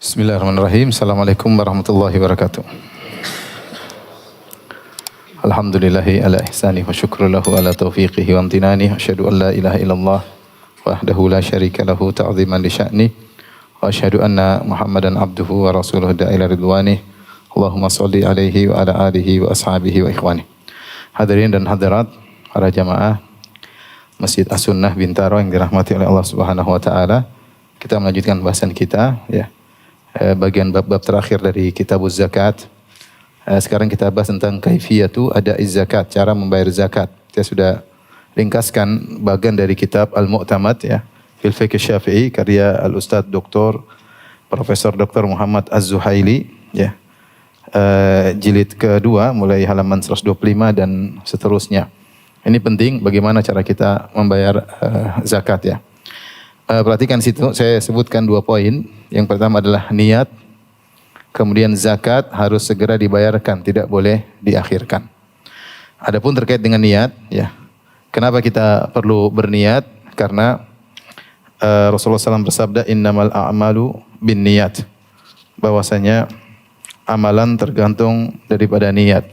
Bismillahirrahmanirrahim. Assalamualaikum warahmatullahi wabarakatuh. Alhamdulillahi ala ihsani wa syukru lahu ala taufiqihi wa amtinani. Asyhadu an la ilaha illallah wahdahu la syarika lahu ta'ziman li sya'ni. Wa asyhadu anna Muhammadan abduhu wa rasuluhu da'ila ridwani. Allahumma salli alaihi wa ala alihi wa ashabihi wa ikhwani. Hadirin dan hadirat, para jamaah Masjid As-Sunnah Bintaro yang dirahmati oleh Allah Subhanahu wa taala. Kita melanjutkan bahasan kita ya. Bagian bab-bab terakhir dari Kitabuz Zakat. Sekarang kita bahas tentang kaifiyatu ada'iz zakat, cara membayar zakat. Saya sudah ringkaskan bagian dari kitab Al-Mu'tamad ya, fil fiqh Syafi'i karya Al-Ustadz Dr. Profesor Dr. Muhammad Az-Zuhaili ya. Jilid kedua mulai halaman 125 dan seterusnya. Ini penting bagaimana cara kita membayar zakat ya. Perhatikan situ, saya sebutkan 2 poin. Yang pertama adalah niat. Kemudian zakat harus segera dibayarkan, tidak boleh diakhirkan. Adapun terkait dengan niat, ya. Kenapa kita perlu berniat? Karena Rasulullah SAW bersabda, innamal a'malu bin niat. Bahwasanya amalan tergantung daripada niat.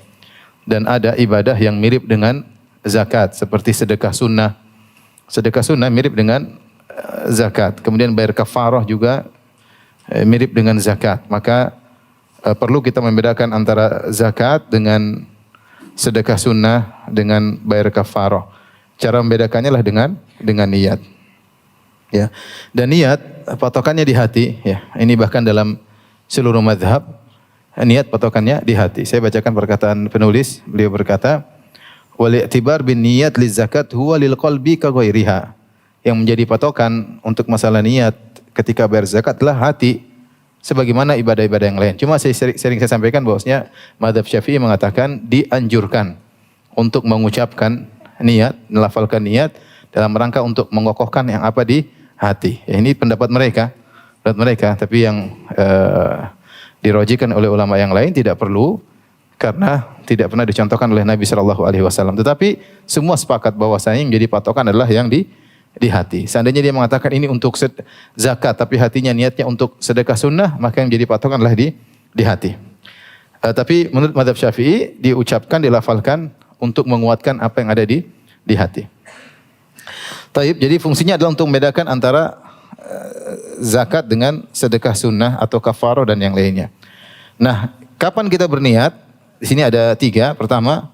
Dan ada ibadah yang mirip dengan zakat, seperti sedekah sunnah. Sedekah sunnah mirip dengan zakat. Kemudian bayar kafarah juga mirip dengan zakat. Maka perlu kita membedakan antara zakat dengan sedekah sunnah dengan bayar kafarah. Cara membedakannya lah dengan niat. Ya. Dan niat patokannya di hati ya. Ini bahkan dalam seluruh mazhab niat patokannya di hati. Saya bacakan perkataan penulis, beliau berkata, "Wal i'tibar bin niyat liz zakat huwa lil qalbi ka ghairiha." Yang menjadi patokan untuk masalah niat ketika bayar zakat adalah hati, sebagaimana ibadah-ibadah yang lain. Cuma sering saya sampaikan bahwasanya mazhab Syafi'i mengatakan dianjurkan untuk mengucapkan niat, melafalkan niat dalam rangka untuk mengokohkan yang apa di hati. Ya, ini pendapat mereka, tapi yang dirojikan oleh ulama yang lain tidak perlu karena tidak pernah dicontohkan oleh Nabi sallallahu alaihi wasallam. Tetapi semua sepakat bahwasanya yang menjadi patokan adalah yang di hati. Seandainya dia mengatakan ini untuk zakat, tapi hatinya niatnya untuk sedekah sunnah, maka yang jadi patokan adalah di hati. Tapi menurut mazhab Syafi'i diucapkan, dilafalkan untuk menguatkan apa yang ada di hati. Taib, jadi fungsinya adalah untuk membedakan antara zakat dengan sedekah sunnah atau kafarah dan yang lainnya. Nah, kapan kita berniat? Di sini ada 3. Pertama,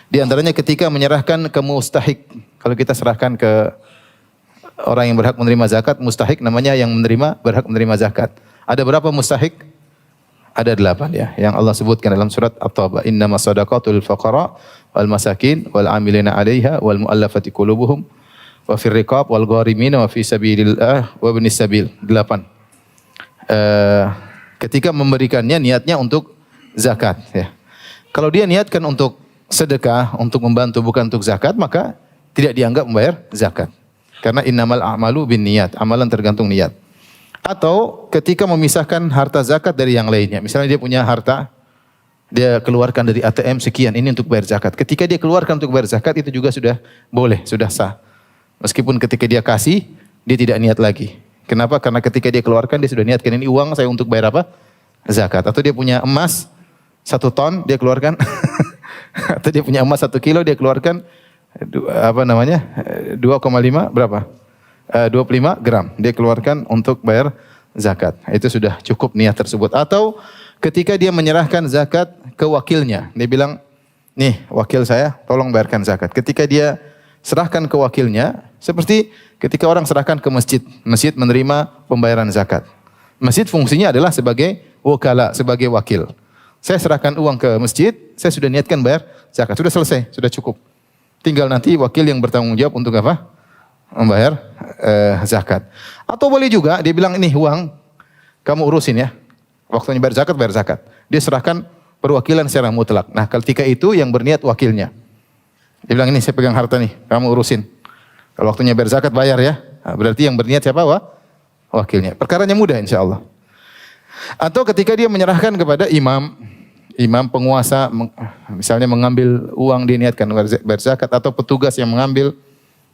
di antaranya ketika menyerahkan ke mustahik. Kalau kita serahkan ke orang yang berhak menerima zakat, mustahik namanya yang berhak menerima zakat. Ada berapa mustahik? Ada 8 ya. Yang Allah sebutkan dalam surat At-Taubah. Innamas shadaqatu lil fuqara wal masakin wal 'amilina 'alaiha wal mu'allafati qulubuhum wa fir riqab wal gharimina wa fi sabilillah wa ibnis sabil. 8. Ketika memberikannya niatnya untuk zakat ya. Kalau dia niatkan untuk sedekah, untuk membantu bukan untuk zakat, maka tidak dianggap membayar zakat. Karena innamal a'malu bin niyat, amalan tergantung niat. Atau ketika memisahkan harta zakat dari yang lainnya. Misalnya dia punya harta, dia keluarkan dari ATM sekian, ini untuk bayar zakat. Ketika dia keluarkan untuk bayar zakat, itu juga sudah boleh, sudah sah. Meskipun ketika dia kasih, dia tidak niat lagi. Kenapa? Karena ketika dia keluarkan, dia sudah niatkan ini uang saya untuk bayar apa? Zakat. Atau dia punya emas 1 ton, dia keluarkan. Atau dia punya emas 1 kilo, dia keluarkan 2,5 berapa? 25 gram. Dia keluarkan untuk bayar zakat. Itu sudah cukup niat tersebut. Atau ketika dia menyerahkan zakat ke wakilnya. Dia bilang, nih wakil saya tolong bayarkan zakat. Ketika dia serahkan ke wakilnya, seperti ketika orang serahkan ke masjid. Masjid menerima pembayaran zakat. Masjid fungsinya adalah sebagai wakala, sebagai wakil. Saya serahkan uang ke masjid, saya sudah niatkan bayar zakat. Sudah selesai, sudah cukup. Tinggal nanti wakil yang bertanggung jawab untuk apa? Membayar zakat. Atau boleh juga dia bilang ini uang kamu urusin ya. Waktunya bayar zakat. Dia serahkan perwakilan secara mutlak. Nah, ketika itu yang berniat wakilnya. Dia bilang ini saya pegang harta nih, kamu urusin. Kalau waktunya bayar zakat bayar ya. Nah, berarti yang berniat siapa? Wakilnya. Perkaranya mudah insyaallah. Atau ketika dia menyerahkan kepada imam penguasa, misalnya mengambil uang diniatkan bayar zakat, atau petugas yang mengambil,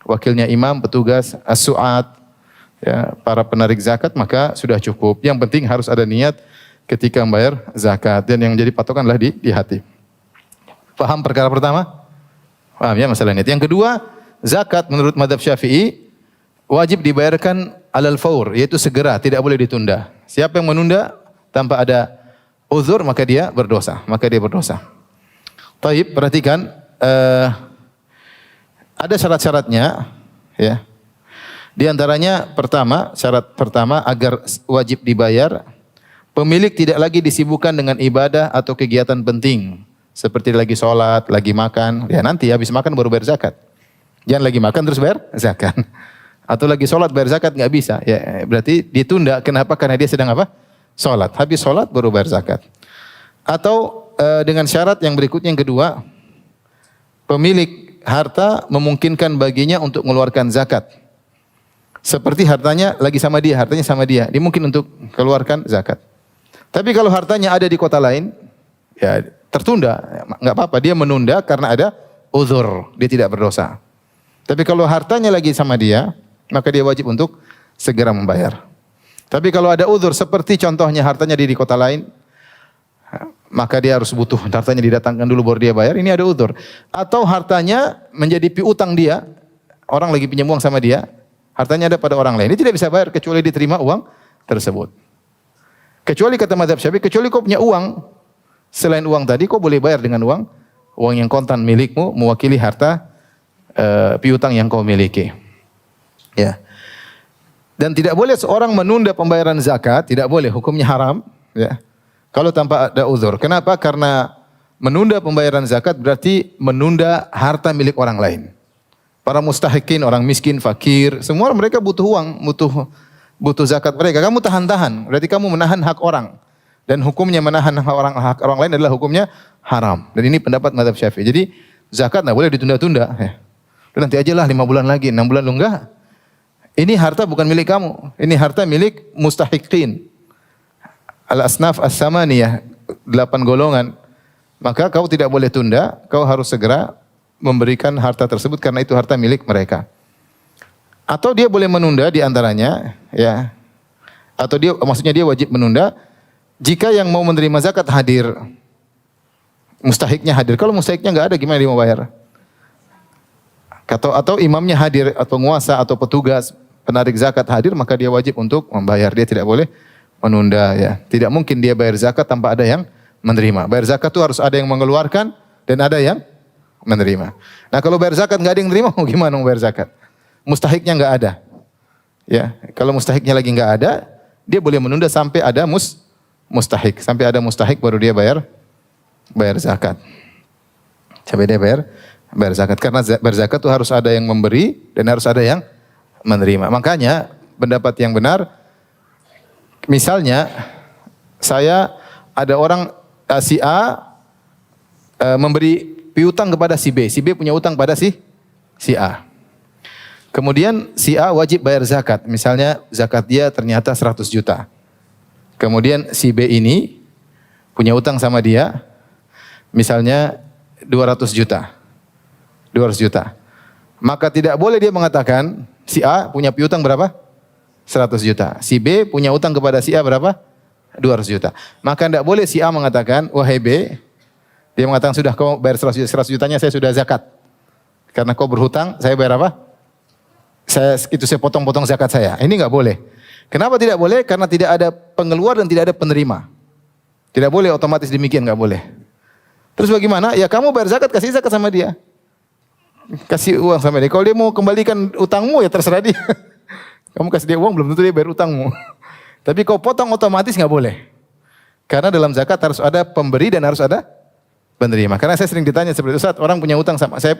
wakilnya imam, petugas as-su'at, ya, para penarik zakat maka sudah cukup. Yang penting harus ada niat ketika membayar zakat dan yang jadi patokan adalah di hati. Paham perkara pertama? Paham ya masalah niat. Yang kedua, zakat menurut mazhab Syafi'i wajib dibayarkan alal faur, yaitu segera, tidak boleh ditunda. Siapa yang menunda tanpa ada uzur maka dia berdosa, Taib, perhatikan ada syarat-syaratnya ya. Di antaranya pertama, syarat pertama agar wajib dibayar, pemilik tidak lagi disibukkan dengan ibadah atau kegiatan penting seperti lagi sholat, lagi makan. Ya nanti habis makan baru bayar zakat. Jangan lagi makan terus bayar zakat. Atau lagi sholat bayar zakat nggak bisa. Ya berarti ditunda. Kenapa? Karena dia sedang apa? Sholat. Habis sholat baru bayar zakat. Atau dengan syarat yang berikutnya yang kedua, pemilik harta memungkinkan baginya untuk mengeluarkan zakat. Seperti hartanya lagi sama dia, hartanya sama dia. Dia mungkin untuk keluarkan zakat. Tapi kalau hartanya ada di kota lain, ya tertunda, nggak apa-apa. Dia menunda karena ada uzur, dia tidak berdosa. Tapi kalau hartanya lagi sama dia, maka dia wajib untuk segera membayar. Tapi kalau ada uzur, seperti contohnya hartanya di kota lain, maka dia harus butuh hartanya didatangkan dulu baru dia bayar. Ini ada uzur. Atau hartanya menjadi piutang dia, orang lagi pinjam uang sama dia, hartanya ada pada orang lain. Dia tidak bisa bayar kecuali diterima uang tersebut. Kecuali kata mazhab Syafi'i, kecuali kau punya uang selain uang tadi, kau boleh bayar dengan uang yang kontan milikmu, mewakili harta piutang yang kau miliki. Ya. Dan tidak boleh seorang menunda pembayaran zakat, tidak boleh, hukumnya haram. Ya. Kalau tanpa ada uzur. Kenapa? Karena menunda pembayaran zakat berarti menunda harta milik orang lain. Para mustahikin, orang miskin, fakir, semua mereka butuh uang, butuh zakat mereka. Kamu tahan-tahan, berarti kamu menahan hak orang. Dan hukumnya menahan hak orang lain adalah hukumnya haram. Dan ini pendapat mazhab Syafi'i. Jadi zakat tidak boleh ditunda-tunda. Ya. Nanti aja lah 5 bulan lagi, 6 bulan lu enggak. Ini harta bukan milik kamu. Ini harta milik mustahikin. Al-asnaf as-samaniyah, 8 golongan. Maka kau tidak boleh tunda, kau harus segera memberikan harta tersebut karena itu harta milik mereka. Atau dia boleh menunda di antaranya, ya. Atau maksudnya dia wajib menunda jika yang mau menerima zakat hadir. Mustahiknya hadir. Kalau mustahiknya enggak ada gimana dia mau bayar? Atau imamnya hadir atau penguasa atau petugas penarik zakat hadir maka dia wajib untuk membayar. Dia tidak boleh menunda ya. Tidak mungkin dia bayar zakat tanpa ada yang menerima. Bayar zakat itu harus ada yang mengeluarkan dan ada yang menerima. Nah kalau bayar zakat nggak ada yang menerima, mau gimana mau bayar zakat? Mustahiknya nggak ada. Ya, kalau mustahiknya lagi nggak ada, dia boleh menunda sampai ada mustahik. Sampai ada mustahik baru dia bayar zakat. Sampai dia bayar zakat. Karena bayar zakat itu harus ada yang memberi dan harus ada yang menerima. Makanya pendapat yang benar, misalnya saya ada orang si A memberi piutang kepada si B. Si B punya utang pada si A. Kemudian si A wajib bayar zakat. Misalnya zakat dia ternyata 100 juta. Kemudian si B ini punya utang sama dia misalnya 200 juta. 200 juta. Maka tidak boleh dia mengatakan si A punya piutang berapa? 100 juta. Si B punya utang kepada si A berapa? 200 juta. Maka tidak boleh si A mengatakan, wahai B, dia mengatakan sudah kau bayar 100 jutanya saya sudah zakat. Karena kau berhutang, saya bayar apa? Saya potong-potong zakat saya. Ini enggak boleh. Kenapa tidak boleh? Karena tidak ada pengeluar dan tidak ada penerima. Tidak boleh otomatis demikian, enggak boleh. Terus bagaimana? Ya kamu bayar zakat, kasih zakat sama dia. Kasih uang sama dia. Kalau dia mau kembalikan utangmu ya terserah dia. Kamu kasih dia uang belum tentu dia bayar utangmu. Tapi kau potong otomatis enggak boleh. Karena dalam zakat harus ada pemberi dan harus ada penerima. Karena saya sering ditanya seperti itu, Ustaz, orang punya utang sama saya,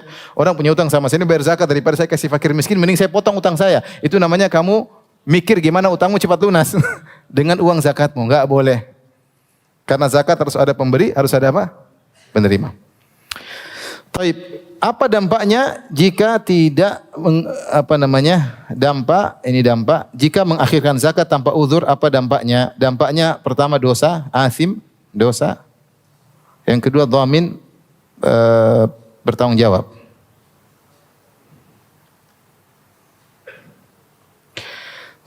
ini bayar zakat daripada saya kasih fakir miskin, mending saya potong utang saya. Itu namanya kamu mikir gimana utangmu cepat lunas dengan uang zakatmu, enggak boleh. Karena zakat harus ada pemberi, harus ada apa? Penerima. Taib, apa dampaknya jika tidak dampak jika mengakhirkan zakat tanpa uzur, apa dampaknya? Dampaknya pertama dosa, asim, dosa. Yang kedua dhamin, bertanggung jawab.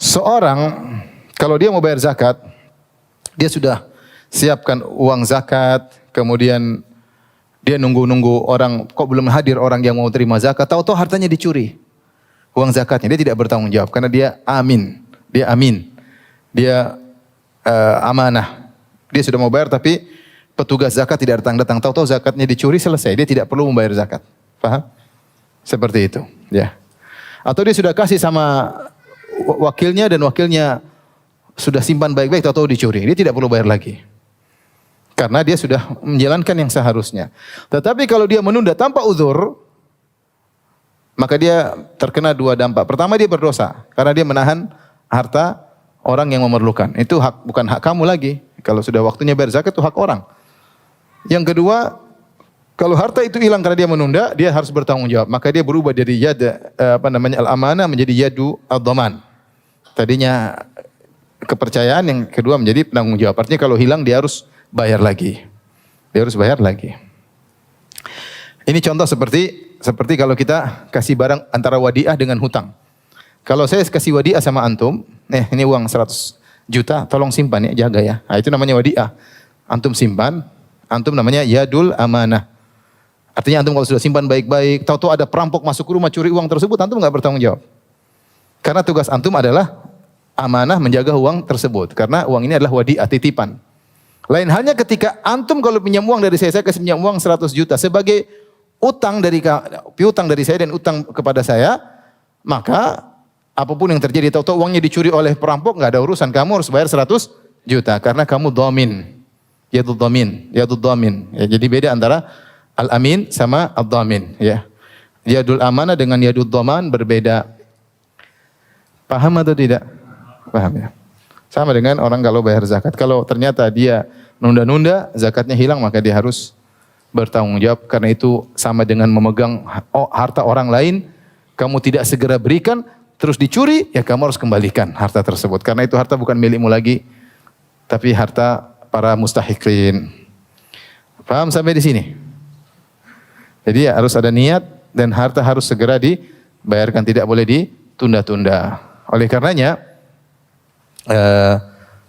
Seorang kalau dia mau bayar zakat, dia sudah siapkan uang zakat, kemudian dia nunggu-nunggu orang, kok belum hadir orang yang mau terima zakat, tahu-tahu hartanya dicuri. Uang zakatnya, dia tidak bertanggung jawab karena dia amin. Dia amin. Dia amanah. Dia sudah mau bayar tapi petugas zakat tidak datang-datang, tahu-tahu zakatnya dicuri, selesai. Dia tidak perlu membayar zakat. Paham? Seperti itu, ya. Atau dia sudah kasih sama wakilnya dan wakilnya sudah simpan baik-baik, tahu-tahu dicuri. Dia tidak perlu bayar lagi. Karena dia sudah menjalankan yang seharusnya. Tetapi kalau dia menunda tanpa uzur, maka dia terkena dua dampak. Pertama, dia berdosa karena dia menahan harta orang yang memerlukan. Itu hak, bukan hak kamu lagi. Kalau sudah waktunya bayar zakat itu hak orang. Yang kedua, kalau harta itu hilang karena dia menunda, dia harus bertanggung jawab. Maka dia berubah dari al-amanah menjadi yadu ad-dhaman. Tadinya kepercayaan, yang kedua menjadi penanggung jawab. Artinya kalau hilang dia harus bayar lagi. Dia harus bayar lagi. Ini contoh seperti kalau kita kasih barang antara wadiah dengan hutang. Kalau saya kasih wadiah sama antum, ini uang 100 juta, tolong simpan ya, jaga ya. Nah, itu namanya wadiah. Antum simpan, antum namanya yadul amanah. Artinya antum kalau sudah simpan baik-baik, tahu-tahu ada perampok masuk ke rumah curi uang tersebut, antum enggak bertanggung jawab. Karena tugas antum adalah amanah menjaga uang tersebut. Karena uang ini adalah wadiah, titipan. Lain halnya ketika antum kalau pinjam uang dari saya kasih pinjam uang 100 juta sebagai piutang dari saya dan utang kepada saya, maka apapun yang terjadi, tahu-tahu uangnya dicuri oleh perampok, enggak ada urusan, kamu harus bayar 100 juta karena kamu dhamin. Yadud dhamin. Ya, jadi beda antara al-amin sama ad-dhamin, ya. Yadul amanah dengan yadud dhaman berbeda. Paham atau tidak? Paham ya. Sama dengan orang kalau bayar zakat. Kalau ternyata dia nunda-nunda, zakatnya hilang, maka dia harus bertanggung jawab. Karena itu sama dengan memegang harta orang lain. Kamu tidak segera berikan, terus dicuri, ya kamu harus kembalikan harta tersebut. Karena itu harta bukan milikmu lagi, tapi harta para mustahiqin. Paham sampai di sini? Jadi ya, harus ada niat dan harta harus segera dibayarkan, tidak boleh ditunda-tunda. Oleh karenanya,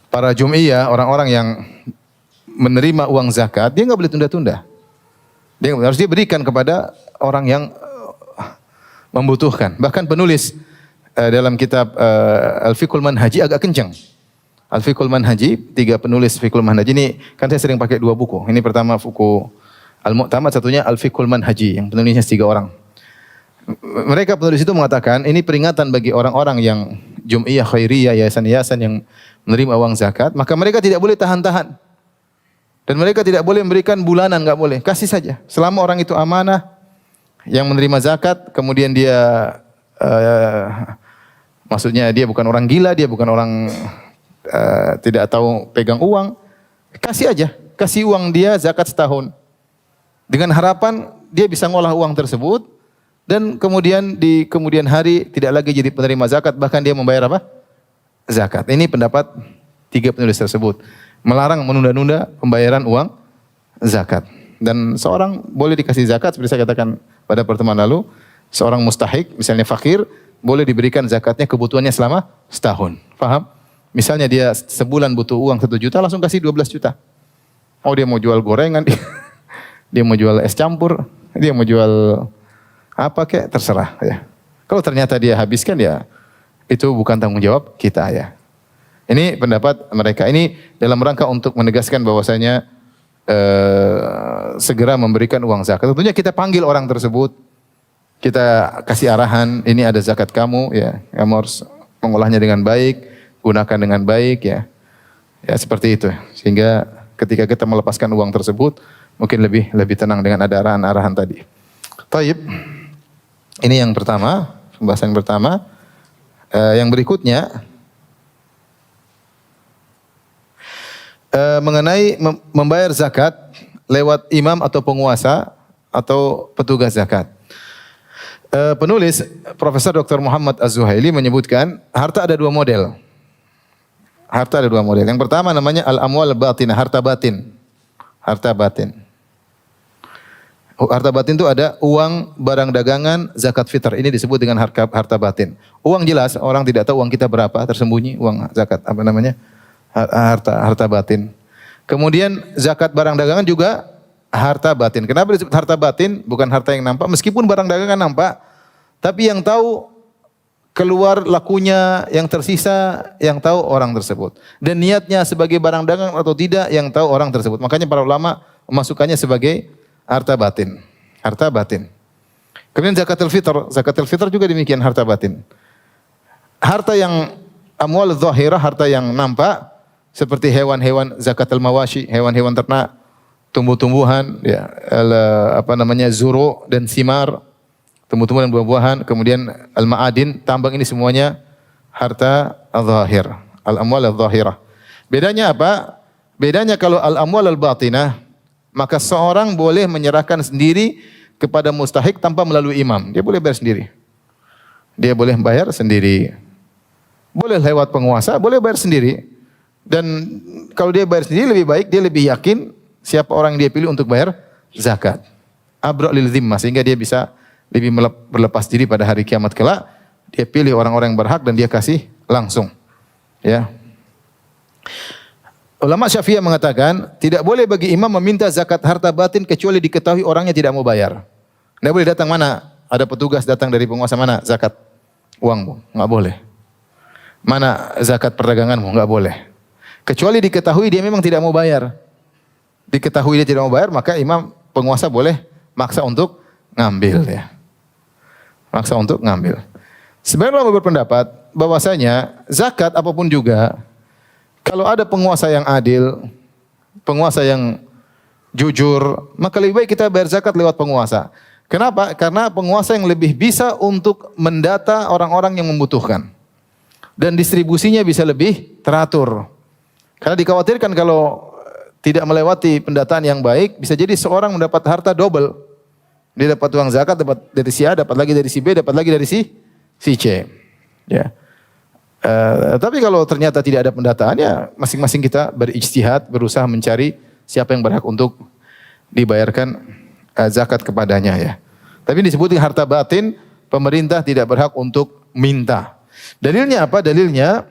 para jum'iyah, orang-orang yang menerima uang zakat, dia enggak boleh tunda-tunda. Dia harus diberikan kepada orang yang membutuhkan. Bahkan penulis dalam kitab Al-Fiqhul Manhaji agak kencang. Al-Fiqhul Manhaji, 3 penulis Fiqhul Manhaji ini, kan saya sering pakai 2 buku. Ini pertama buku Al-Mu'tamad, satunya Al-Fiqhul Manhaji, yang penulisnya 3 orang. Mereka penulis itu mengatakan, ini peringatan bagi orang-orang yang Jum'iyah Khairiyah, yayasan-yayasan yang menerima uang zakat, maka mereka tidak boleh tahan-tahan. Dan mereka tidak boleh memberikan bulanan, enggak boleh. Kasih saja. Selama orang itu amanah, yang menerima zakat, kemudian dia, maksudnya dia bukan orang gila, dia bukan orang tidak tahu pegang uang, kasih aja. Kasih uang dia zakat setahun. Dengan harapan dia bisa ngolah uang tersebut, dan kemudian di kemudian hari tidak lagi jadi penerima zakat, bahkan dia membayar apa? Zakat. Ini pendapat 3 penulis tersebut. Melarang menunda-nunda pembayaran uang zakat. Dan seorang boleh dikasih zakat, seperti saya katakan pada pertemuan lalu, seorang mustahik, misalnya fakir, boleh diberikan zakatnya kebutuhannya selama setahun. Paham? Misalnya dia sebulan butuh uang 1 juta, langsung kasih 12 juta. Oh, dia mau jual gorengan, dia mau jual es campur, dia mau jual apa kek, terserah ya. Kalau ternyata dia habiskan, ya itu bukan tanggung jawab kita ya. Ini pendapat mereka. Ini dalam rangka untuk menegaskan bahwasanya segera memberikan uang zakat. Tentunya kita panggil orang tersebut, kita kasih arahan, ini ada zakat kamu ya, kamu harus mengolahnya dengan baik, gunakan dengan baik ya. Ya seperti itu. Sehingga ketika kita melepaskan uang tersebut, mungkin lebih tenang dengan ada arahan-arahan tadi. Taib. Ini yang pertama, pembahasan yang pertama. Yang berikutnya mengenai membayar zakat lewat imam atau penguasa atau petugas zakat. Penulis Profesor Dr. Muhammad Az-Zuhaili menyebutkan harta ada 2 model. Harta ada 2 model. Yang pertama namanya al-amwal batinah, harta batin. Harta batin. Harta batin itu ada uang, barang dagangan, zakat fitr. Ini disebut dengan harta batin. Uang jelas, orang tidak tahu uang kita berapa, tersembunyi uang zakat apa namanya? Harta batin. Kemudian zakat barang dagangan juga harta batin. Kenapa disebut harta batin? Bukan harta yang nampak. Meskipun barang dagangan nampak, tapi yang tahu keluar lakunya, yang tersisa, yang tahu orang tersebut. Dan niatnya sebagai barang dagang atau tidak, yang tahu orang tersebut. Makanya para ulama memasukkannya sebagai harta batin. Harta batin. Kemudian zakatul fitr. Zakatul fitr juga demikian harta batin. Harta yang amwal zahirah, harta yang nampak, seperti hewan-hewan zakatul mawashi, hewan-hewan ternak, tumbuh-tumbuhan, ya, zuru dan simar, tumbuh-tumbuhan dan buah-buahan, kemudian al-ma'adin, tambang, ini semuanya harta al-zahir, al-amwal al-zahirah. Bedanya apa? Bedanya kalau al-amwal al-batinah, maka seorang boleh menyerahkan sendiri kepada mustahik tanpa melalui imam. Dia boleh bayar sendiri. Dia boleh bayar sendiri. Boleh lewat penguasa, boleh bayar sendiri. Dan kalau dia bayar sendiri lebih baik, dia lebih yakin siapa orang yang dia pilih untuk bayar zakat. Abra' lil zimmah, sehingga dia bisa lebih berlepas diri pada hari kiamat kelak. Dia pilih orang-orang yang berhak dan dia kasih langsung. Ya. Ulama Syafi'iyah mengatakan tidak boleh bagi imam meminta zakat harta batin kecuali diketahui orangnya tidak mau bayar. Tidak boleh datang, mana ada petugas datang dari penguasa, mana zakat uangmu, enggak boleh. Mana zakat perdaganganmu, enggak boleh. Kecuali diketahui dia memang tidak mau bayar. Diketahui dia tidak mau bayar, maka imam penguasa boleh maksa untuk ngambil, ya. Maksa untuk ngambil. Sebenarnya ulama berpendapat bahwasanya zakat apapun juga, kalau ada penguasa yang adil, penguasa yang jujur, maka lebih baik kita bayar zakat lewat penguasa. Kenapa? Karena penguasa yang lebih bisa untuk mendata orang-orang yang membutuhkan. Dan distribusinya bisa lebih teratur. Karena dikhawatirkan kalau tidak melewati pendataan yang baik, bisa jadi seorang mendapat harta double. Dia dapat uang zakat, dapat dari si A, dapat lagi dari si B, dapat lagi dari si C. Ya. Tapi kalau ternyata tidak ada pendataan, ya masing-masing kita berijtihad, berusaha mencari siapa yang berhak untuk dibayarkan zakat kepadanya, ya. Tapi disebut harta batin, pemerintah tidak berhak untuk minta. Dalilnya apa? Dalilnya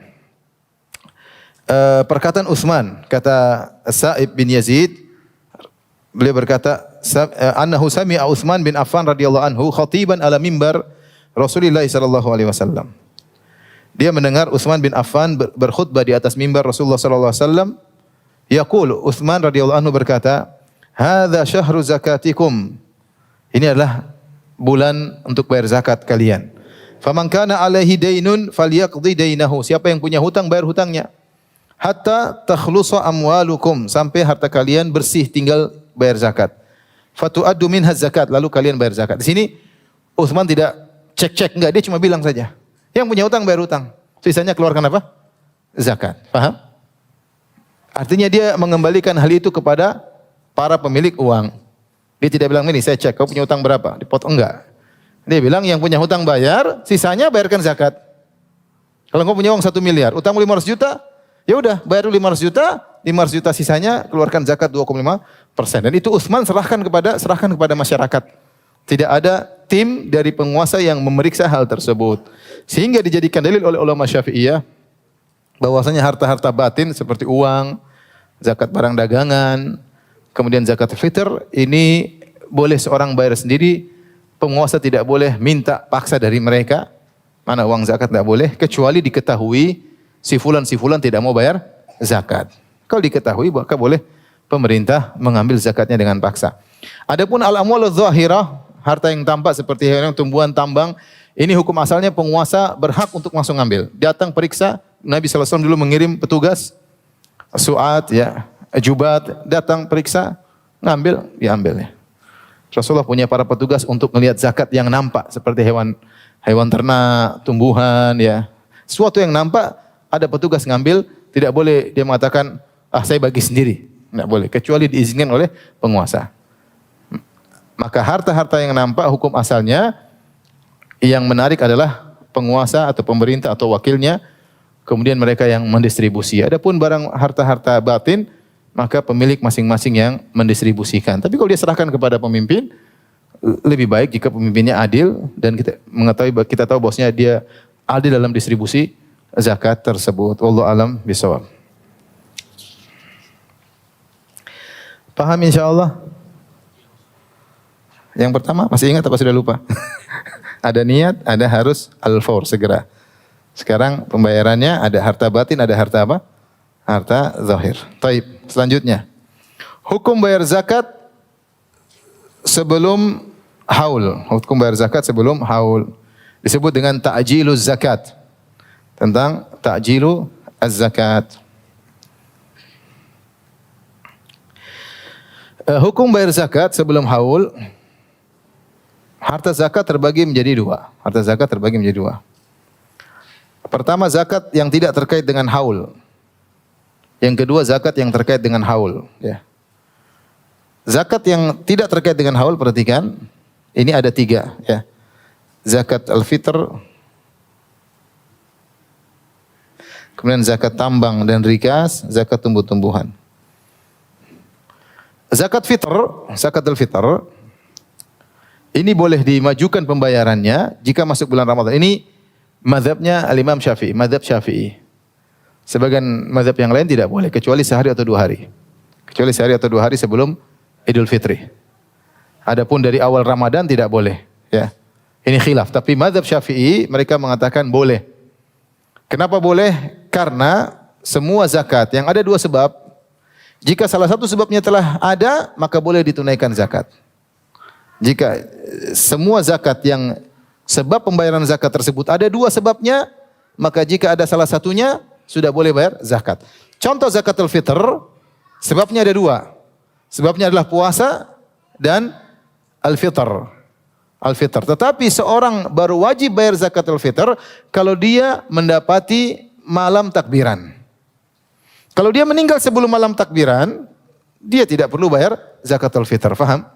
perkataan Utsman, kata Sa'ib bin Yazid, beliau berkata, annahu sami'a Utsman bin Affan radhiyallahu anhu khatiban ala mimbar Rasulullah sallallahu alaihi wasallam. Dia mendengar Utsman bin Affan berkhutbah di atas mimbar Rasulullah sallallahu alaihi wasallam. Yaqul, Utsman radhiyallahu anhu berkata, "Hadza syahru zakatikum." Ini adalah bulan untuk bayar zakat kalian. Faman kana alaihi dainun falyaqdi dainahu. Siapa yang punya hutang, bayar hutangnya. Hatta takhlusa amwalukum, sampai harta kalian bersih, tinggal bayar zakat. Fatu'addu minha zakat, lalu kalian bayar zakat. Di sini Utsman tidak cek-cek, enggak, dia cuma bilang saja. Yang punya hutang bayar hutang. Sisanya keluarkan apa? Zakat. Paham? Artinya dia mengembalikan hal itu kepada para pemilik uang. Dia tidak bilang, ini saya cek, kau punya hutang berapa? Dipotong, enggak. Dia bilang yang punya hutang bayar, sisanya bayarkan zakat. Kalau kau punya uang 1 miliar, utangmu 500 juta, ya udah, bayar 500 juta, 500 juta sisanya keluarkan zakat 2,5%. Dan itu Utsman serahkan kepada masyarakat. Tidak ada tim dari penguasa yang memeriksa hal tersebut. Sehingga dijadikan dalil oleh ulama Syafi'iyah bahwasanya harta-harta batin seperti uang, zakat barang dagangan, kemudian zakat fitr, ini boleh seorang bayar sendiri. Penguasa tidak boleh minta paksa dari mereka. Mana uang zakat tidak boleh, kecuali diketahui si fulan tidak mau bayar zakat. Kalau diketahui, maka boleh pemerintah mengambil zakatnya dengan paksa. Adapun al-amwal adh-dhahirah, harta yang tampak seperti hewan, tumbuhan, tambang, ini hukum asalnya penguasa berhak untuk langsung ngambil. Datang periksa, Nabi SAW dulu mengirim petugas, su'at, ya, jubat, datang periksa, ngambil, diambil, ya. Rasulullah punya para petugas untuk melihat zakat yang nampak, seperti hewan ternak, tumbuhan, ya. Sesuatu yang nampak, ada petugas ngambil, tidak boleh dia mengatakan, saya bagi sendiri. Tidak boleh, kecuali diizinkan oleh penguasa. Maka harta-harta yang nampak hukum asalnya, yang menarik adalah penguasa atau pemerintah atau wakilnya, kemudian mereka yang mendistribusi. Adapun barang harta-harta batin, maka pemilik masing-masing yang mendistribusikan. Tapi kalau dia serahkan kepada pemimpin, lebih baik jika pemimpinnya adil dan kita tahu bahwasanya dia adil dalam distribusi zakat tersebut. Wallahu alam bisawab. Paham insyaallah? Yang pertama masih ingat apa sudah lupa? Ada niat, ada harus al-fawr segera. Sekarang pembayarannya ada harta batin, ada harta apa? Harta zahir. Taib. Selanjutnya, hukum bayar zakat sebelum haul. Hukum bayar zakat sebelum haul disebut dengan ta'jiluz zakat. Tentang ta'jilu az-zakat. Hukum bayar zakat sebelum haul. Harta zakat terbagi menjadi dua. Harta zakat terbagi menjadi dua. Pertama, zakat yang tidak terkait dengan haul. Yang kedua, zakat yang terkait dengan haul. Ya. Zakat yang tidak terkait dengan haul, perhatikan, ini ada tiga. Ya. Zakat al-fitr, kemudian zakat tambang dan rikas, zakat tumbuh-tumbuhan. Zakat al-fitr, ini boleh dimajukan pembayarannya jika masuk bulan Ramadan. Ini mazhabnya al-Imam Syafi'i, mazhab Syafi'i. Sebagian mazhab yang lain tidak boleh, kecuali sehari atau 2 hari. Kecuali sehari atau 2 hari sebelum Idul Fitri. Adapun dari awal Ramadan tidak boleh. Ya. Ini khilaf. Tapi mazhab Syafi'i mereka mengatakan boleh. Kenapa boleh? Karena semua zakat yang ada 2 sebab. Jika salah satu sebabnya telah ada, maka boleh ditunaikan zakat. Jika semua zakat yang sebab pembayaran zakat tersebut ada 2 sebabnya, maka jika ada salah satunya sudah boleh bayar zakat. Contoh zakatul fitr, sebabnya ada 2. Sebabnya adalah puasa dan al-fitr. Al-fitr. Tetapi seorang baru wajib bayar zakatul fitr kalau dia mendapati malam takbiran. Kalau dia meninggal sebelum malam takbiran, dia tidak perlu bayar zakatul fitr. Faham?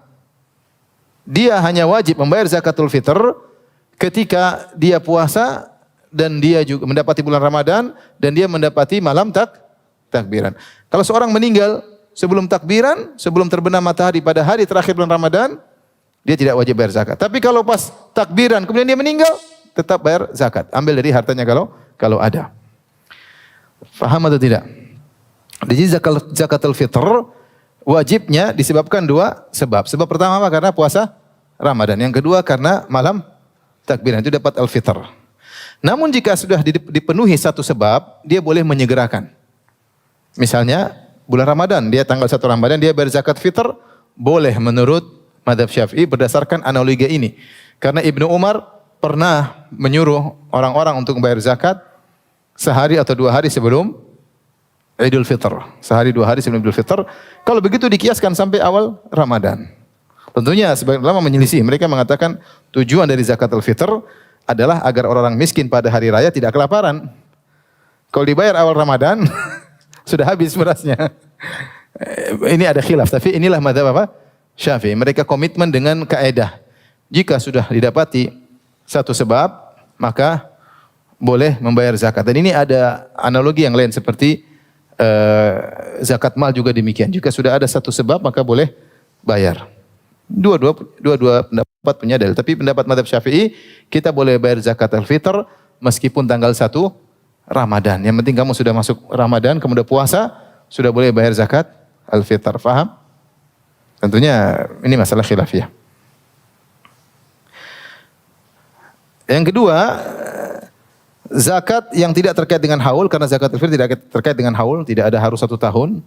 Dia hanya wajib membayar zakatul fitr ketika dia puasa dan dia juga mendapati bulan Ramadan dan dia mendapati malam takbiran. Kalau seorang meninggal sebelum takbiran, sebelum terbenam matahari pada hari terakhir bulan Ramadan, dia tidak wajib bayar zakat. Tapi kalau pas takbiran kemudian dia meninggal, tetap bayar zakat. Ambil dari hartanya kalau ada. Faham atau tidak? Jadi zakatul fitr wajibnya disebabkan 2 sebab. Sebab pertama apa? Karena puasa Ramadan. Yang kedua karena malam takbiran, itu dapat al-fitr. Namun jika sudah dipenuhi satu sebab, dia boleh menyegerakan. Misalnya bulan Ramadan, dia tanggal 1 Ramadan, dia bayar zakat fitr, boleh menurut mazhab Syafi'i berdasarkan analogi ini. Karena Ibnu Umar pernah menyuruh orang-orang untuk membayar zakat sehari atau 2 hari sebelum Idul Fitr. Sehari 2 hari sebelum Idul Fitr. Kalau begitu dikiaskan sampai awal Ramadan. Tentunya sebagian ulama menyelisih. Mereka mengatakan tujuan dari zakatul fitr adalah agar orang miskin pada hari raya tidak kelaparan. Kalau dibayar awal Ramadan, sudah habis berasnya. Ini ada khilaf, tapi inilah mazhab apa? Syafi'i. Mereka komitmen dengan kaidah. Jika sudah didapati satu sebab, maka boleh membayar zakat. Dan ini ada analogi yang lain seperti zakat mal juga demikian. Jika sudah ada satu sebab, maka boleh bayar. Dua-dua pendapat punya dalil. Tapi pendapat mazhab Syafi'i, kita boleh bayar zakat al-fitr meskipun tanggal 1 Ramadan. Yang penting kamu sudah masuk Ramadan, kemudian puasa, sudah boleh bayar zakat al-fitr. Faham? Tentunya ini masalah khilafiyah. Yang kedua, zakat yang tidak terkait dengan haul, karena zakat al-fitr tidak terkait dengan haul, tidak ada harus 1 tahun.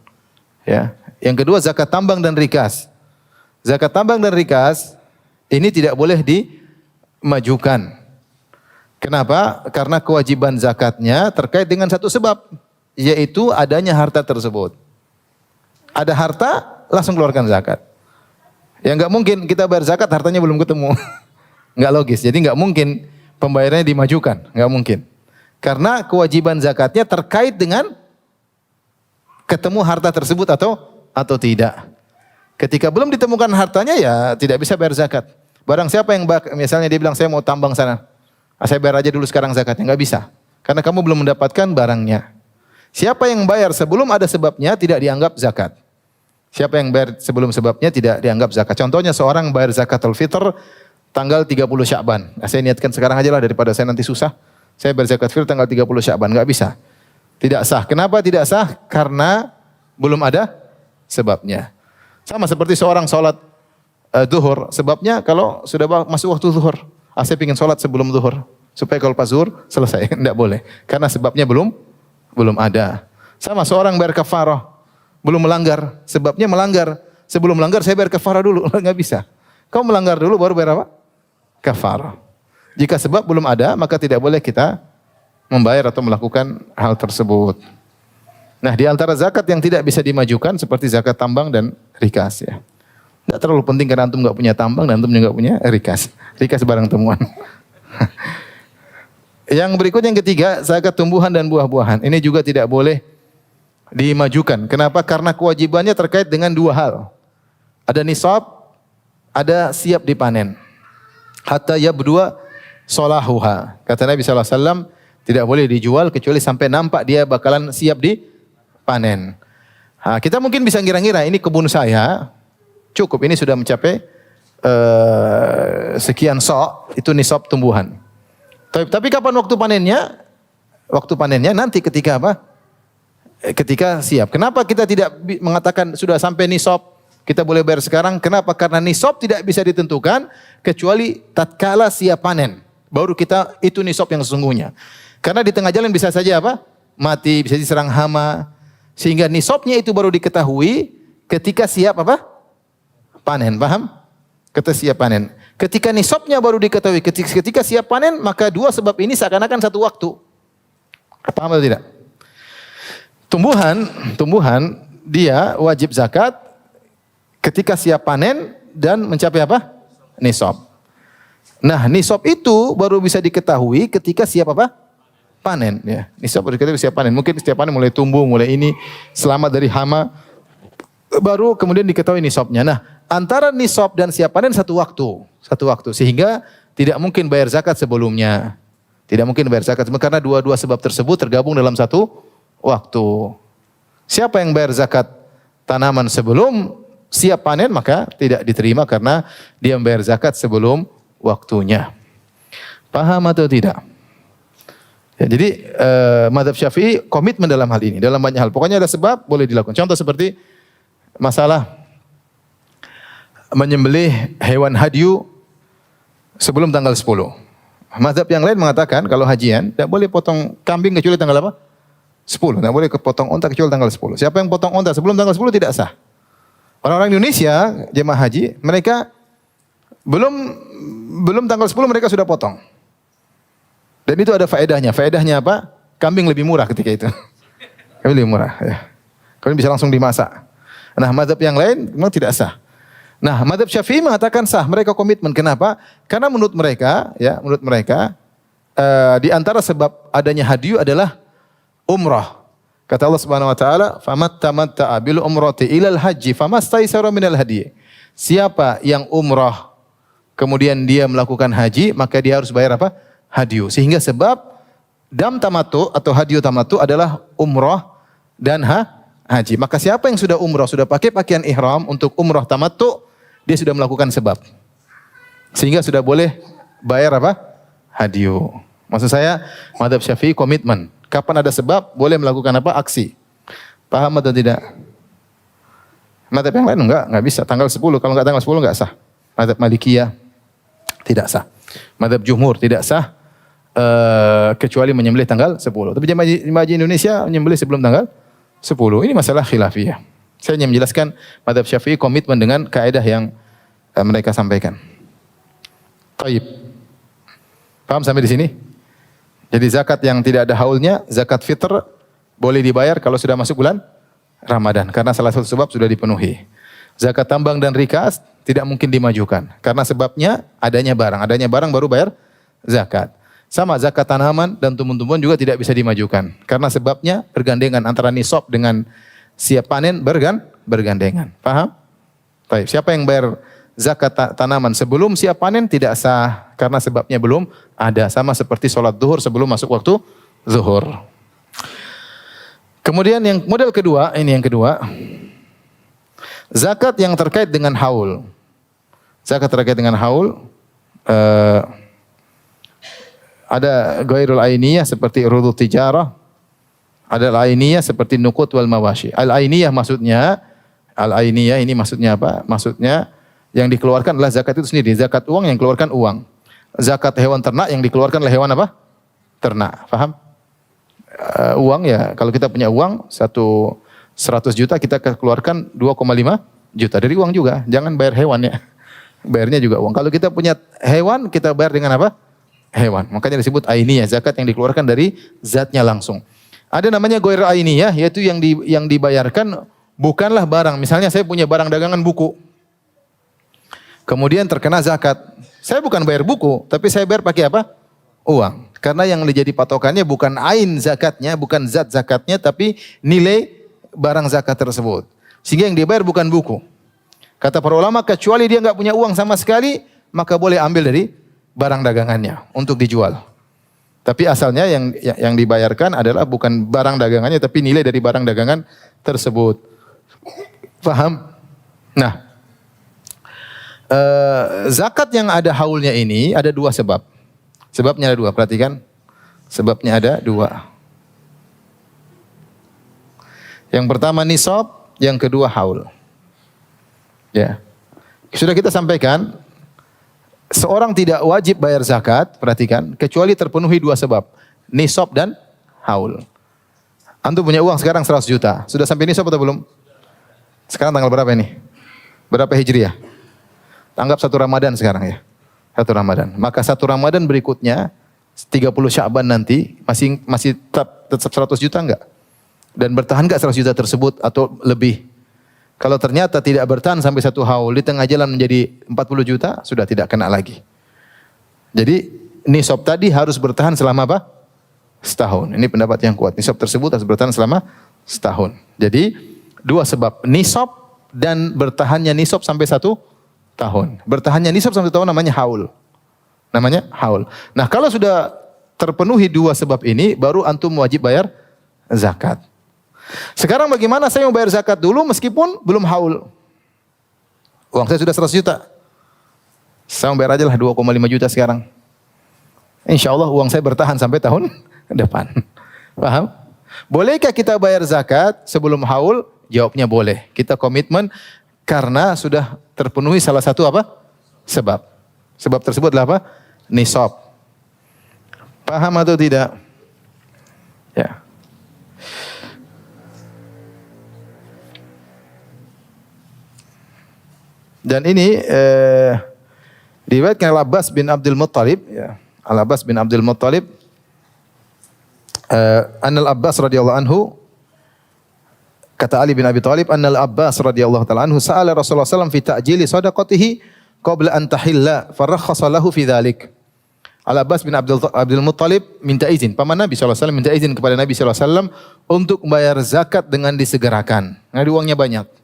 Ya. Yang kedua, zakat tambang dan rikas. Zakat tambang dan rikas ini tidak boleh dimajukan. Kenapa? Karena kewajiban zakatnya terkait dengan satu sebab, yaitu adanya harta tersebut. Ada harta, langsung keluarkan zakat. Ya enggak mungkin kita bayar zakat hartanya belum ketemu. Enggak logis. Jadi enggak mungkin pembayarannya dimajukan, enggak mungkin. Karena kewajiban zakatnya terkait dengan ketemu harta tersebut atau tidak. Ketika belum ditemukan hartanya ya tidak bisa bayar zakat. Barang siapa yang misalnya dia bilang saya mau tambang sana, saya bayar aja dulu sekarang zakatnya, enggak bisa. Karena kamu belum mendapatkan barangnya. Siapa yang bayar sebelum ada sebabnya tidak dianggap zakat. Siapa yang bayar sebelum sebabnya tidak dianggap zakat. Contohnya seorang bayar zakatul fitr tanggal 30 Sya'ban. Nah, saya niatkan sekarang aja lah daripada saya nanti susah. Saya bayar zakat fitr tanggal 30 Sya'ban, enggak bisa. Tidak sah. Kenapa tidak sah? Karena belum ada sebabnya. Sama seperti seorang sholat zuhur. Sebabnya kalau sudah masuk waktu zuhur. Saya ingin sholat sebelum zuhur. Supaya kalau pas zuhur selesai. Tidak boleh. Karena sebabnya belum ada. Sama seorang bayar kafarah. Belum melanggar. Sebabnya melanggar. Sebelum melanggar saya bayar kafarah dulu. Enggak bisa. Kau melanggar dulu baru bayar apa? Kafarah. Jika sebab belum ada maka tidak boleh kita membayar atau melakukan hal tersebut. Nah, di antara zakat yang tidak bisa dimajukan seperti zakat tambang dan rikas ya. Tidak terlalu penting karena antum enggak punya tambang dan antum juga punya rikas. Rikas barang temuan. Yang berikut yang ketiga, zakat tumbuhan dan buah-buahan. Ini juga tidak boleh dimajukan. Kenapa? Karena kewajibannya terkait dengan dua hal. Ada nisab, ada siap dipanen. Hatta yabdua solahuha. Kata Nabi SAW, tidak boleh dijual kecuali sampai nampak dia bakalan siap dipanen. Nah, kita mungkin bisa ngira-ngira, ini kebun saya, cukup ini sudah mencapai sekian sok, itu nisab tumbuhan. Tapi kapan waktu panennya? Waktu panennya nanti ketika apa? Ketika siap. Kenapa kita tidak mengatakan sudah sampai nisab, kita boleh bayar sekarang? Kenapa? Karena nisab tidak bisa ditentukan kecuali tatkala siap panen. Baru kita itu nisab yang sesungguhnya. Karena di tengah jalan bisa saja apa? Mati, bisa diserang hama. Sehingga nisabnya itu baru diketahui ketika siap apa? Panen. Paham? Ketika siap panen. Ketika nisabnya baru diketahui ketika siap panen, maka dua sebab ini seakan-akan satu waktu. Paham atau tidak? Tumbuhan dia wajib zakat ketika siap panen dan mencapai apa? Nisab. Nah, nisab itu baru bisa diketahui ketika siap apa? Panen. Ya, nisab baru ketika siap panen. Mungkin setiap panen mulai tumbuh, mulai ini selamat dari hama, baru kemudian diketahui nisabnya. Nah, antara nisab dan siap panen satu waktu, sehingga tidak mungkin bayar zakat sebelumnya. Tidak mungkin bayar zakat karena dua-dua sebab tersebut tergabung dalam satu waktu. Siapa yang bayar zakat tanaman sebelum siap panen maka tidak diterima karena dia membayar zakat sebelum waktunya. Paham atau tidak? Ya, jadi mazhab Syafi'i komitmen dalam hal ini, dalam banyak hal. Pokoknya ada sebab boleh dilakukan. Contoh seperti masalah menyembelih hewan hadyu sebelum tanggal 10. Mazhab yang lain mengatakan kalau hajian tidak boleh potong kambing kecuali tanggal apa? 10. Tidak boleh potong onta kecuali tanggal 10. Siapa yang potong onta sebelum tanggal 10 tidak sah. Orang-orang Indonesia, jemaah haji, mereka belum tanggal 10 mereka sudah potong. Dan itu ada faedahnya. Faedahnya apa? Kambing lebih murah ketika itu. Kambing lebih murah. Ya. Kambing bisa langsung dimasak. Nah, mazhab yang lain memang tidak sah. Nah, mazhab Syafi'i mengatakan sah. Mereka komitmen. Kenapa? Karena menurut mereka, di antara sebab adanya hadyu adalah umrah. Kata Allah Subhanahu wa taala, "Famattamatta'a bil umrati ilal haji famastaysara minal hadi." Siapa yang umrah kemudian dia melakukan haji, maka dia harus bayar apa? Hadyu. Sehingga sebab dam tamattu atau hadyu tamattu adalah umrah dan haji. Maka siapa yang sudah umrah, sudah pakai pakaian ihram untuk umrah tamattu, dia sudah melakukan sebab. Sehingga sudah boleh bayar apa? Hadyu. Maksud saya, mazhab Syafi'i komitmen. Kapan ada sebab, boleh melakukan apa? Aksi. Paham atau tidak? Mazhab yang lain enggak bisa. Tanggal 10, kalau enggak tanggal 10 enggak sah. Mazhab Malikiyah tidak sah. Mazhab Jumhur tidak sah kecuali menyembelih tanggal 10. Tapi jemaah haji Indonesia menyembelih sebelum tanggal 10. Ini masalah khilafiyah. Saya hanya menjelaskan mazhab Syafi'i komitmen dengan kaidah yang mereka sampaikan. Taib. Paham sampai di sini? Jadi zakat yang tidak ada haulnya, zakat fitr boleh dibayar kalau sudah masuk bulan Ramadan. Karena salah satu sebab sudah dipenuhi. Zakat tambang dan rikas tidak mungkin dimajukan. Karena sebabnya adanya barang. Adanya barang baru bayar zakat. Sama zakat tanaman dan tumbuh-tumbuhan juga tidak bisa dimajukan. Karena sebabnya bergandengan antara nisab dengan siap panen bergandengan. Paham? Baik. Siapa yang bayar zakat tanaman sebelum siap panen tidak sah karena sebabnya belum ada, sama seperti sholat zuhur sebelum masuk waktu zuhur. Kemudian yang model kedua, ini yang kedua. Zakat yang terkait dengan haul. Zakat terkait dengan haul ada ghairul ainiyah seperti urudut tijarah, ada al-ainiyah seperti nuqut wal mawashi. Al-ainiyah ini maksudnya apa? Maksudnya yang dikeluarkan adalah zakat itu sendiri, zakat uang yang dikeluarkan uang. Zakat hewan ternak yang dikeluarkan oleh hewan apa? Ternak. Paham? Uang ya, kalau kita punya uang 100 juta kita keluarkan 2,5 juta dari uang juga. Jangan bayar hewan ya. Bayarnya juga uang. Kalau kita punya hewan, kita bayar dengan apa? Hewan. Makanya disebut ainiyah, zakat yang dikeluarkan dari zatnya langsung. Ada namanya ghair ainiyah, yaitu yang dibayarkan bukanlah barang. Misalnya saya punya barang dagangan buku. Kemudian terkena zakat. Saya bukan bayar buku, tapi saya bayar pakai apa? Uang. Karena yang menjadi patokannya bukan ain zakatnya, bukan zat zakatnya, tapi nilai barang zakat tersebut. Sehingga yang dibayar bukan buku. Kata para ulama, kecuali dia nggak punya uang sama sekali, maka boleh ambil dari barang dagangannya untuk dijual. Tapi asalnya yang dibayarkan adalah bukan barang dagangannya, tapi nilai dari barang dagangan tersebut. Paham? Nah, zakat yang ada haulnya ini ada dua sebab. Sebabnya ada dua, perhatikan. Sebabnya ada dua. Yang pertama nisab, yang kedua haul. Ya. Sudah kita sampaikan, seorang tidak wajib bayar zakat, perhatikan, kecuali terpenuhi dua sebab. Nisab dan haul. Antum punya uang sekarang 100 juta. Sudah sampai nisab atau belum? Sekarang tanggal berapa ini? Berapa Hijriah? Anggap 1 Ramadan sekarang ya. 1 Ramadan. Maka 1 Ramadan berikutnya 30 Sya'ban nanti masih tetap 100 juta enggak? Dan bertahan enggak 100 juta tersebut atau lebih? Kalau ternyata tidak bertahan sampai 1 haul, di tengah jalan menjadi 40 juta, sudah tidak kena lagi. Jadi nisab tadi harus bertahan selama apa? Setahun. Ini pendapat yang kuat. Nisab tersebut harus bertahan selama setahun. Jadi dua sebab, nisab dan bertahannya nisab sampai 1 tahun. Bertahannya nisab sampai 1 tahun namanya haul. Namanya haul. Nah, kalau sudah terpenuhi dua sebab ini, baru antum wajib bayar zakat. Sekarang bagaimana saya mau bayar zakat dulu meskipun belum haul? Uang saya sudah 100 juta. Saya mau bayar aja lah 2,5 juta sekarang. Insya Allah uang saya bertahan sampai tahun depan. Paham? Bolehkah kita bayar zakat sebelum haul? Jawabnya boleh. Kita komitmen karena sudah terpenuhi salah satu apa? Sebab. Sebab tersebut adalah apa? Nisab. Paham atau tidak? Ya. Dan ini diriwayatkan Al-Abbas bin Abdul Muttalib, ya. Al-Abbas bin Abdul Muttalib, Al-Abbas radhiyallahu anhu, kata Ali bin Abi Thalib, Al-Abbas radhiyallahu ta'ala anhu sa'ala Rasulullah SAW fi ta'jili sadaqatihi qabla an tahilla farakhasa lahu fi dzalik. Al-Abbas bin Abdul Muttalib minta izin, paman Nabi SAW minta izin kepada Nabi SAW untuk membayar zakat dengan disegerakan. Nah, uangnya banyak.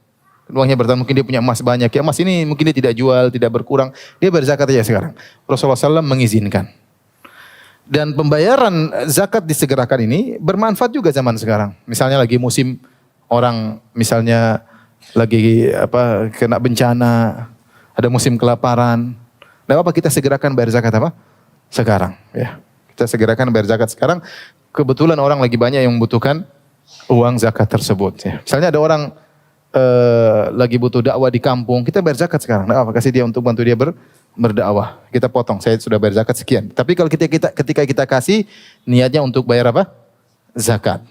Uangnya bertambah, mungkin dia punya emas banyak. Ya, emas ini mungkin dia tidak jual, tidak berkurang. Dia bayar zakat aja sekarang. Rasulullah SAW mengizinkan. Dan pembayaran zakat disegerakan ini bermanfaat juga zaman sekarang. Misalnya lagi musim orang, misalnya lagi kena bencana, ada musim kelaparan. Tidak apa-apa kita segerakan bayar zakat apa? Sekarang. Ya. Kita segerakan bayar zakat sekarang. Kebetulan orang lagi banyak yang membutuhkan uang zakat tersebut. Ya. Misalnya ada orang lagi butuh dakwah di kampung, kita bayar zakat sekarang. Nah, kasih dia untuk bantu dia berdakwah. Kita potong, saya sudah bayar zakat sekian. Tapi kalau ketika kita kasih, niatnya untuk bayar apa? Zakat.